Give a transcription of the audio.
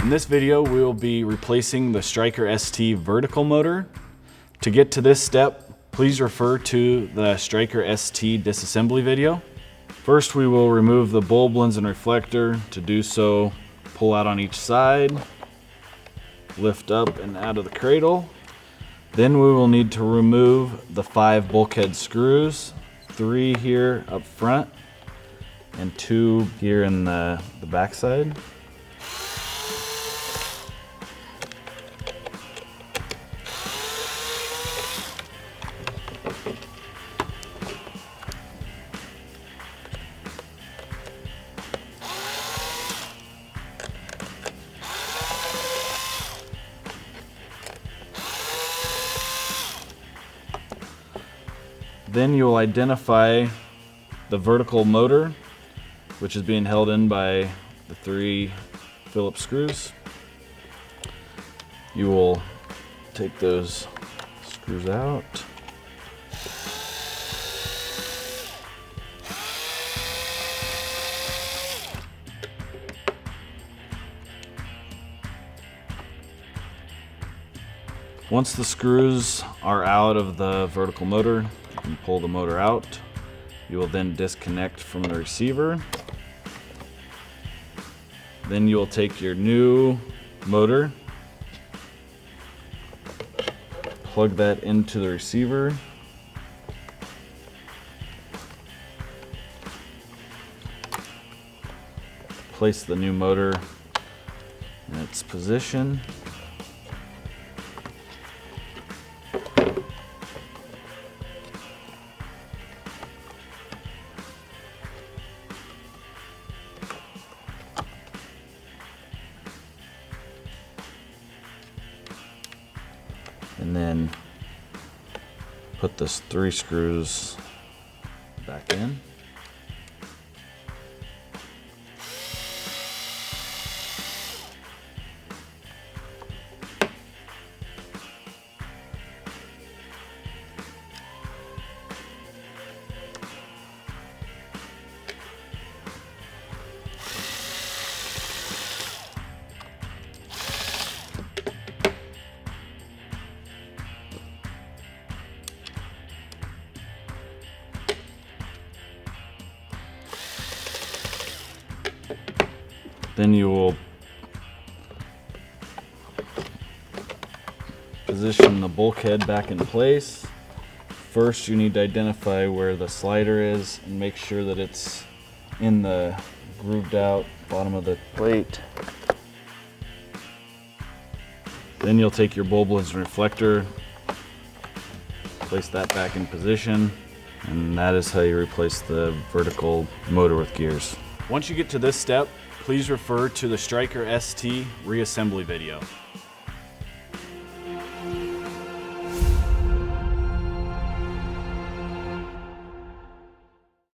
In this video, we will be replacing the Stryker ST vertical motor. To get to this step, please refer to the Stryker ST disassembly video. First, we will remove the bulb lens and reflector. To do so, pull out on each side, lift up and out of the cradle. Then we will need to remove the 5 bulkhead screws, 3 here up front and 2 here in the back side. Then you'll identify the vertical motor, which is being held in by the 3 Phillips screws. You will take those screws out. Once the screws are out of the vertical motor, you can pull the motor out. You will then disconnect from the receiver. Then you will take your new motor, plug that into the receiver, place the new motor in its position. And then put those 3 screws back in. Then you will position the bulkhead back in place. First, you need to identify where the slider is and make sure that it's in the grooved out bottom of the plate. Then you'll take your bulb lens and reflector, place that back in position, and that is how you replace the vertical motor with gears. Once you get to this step, please refer to the Stryker ST reassembly video.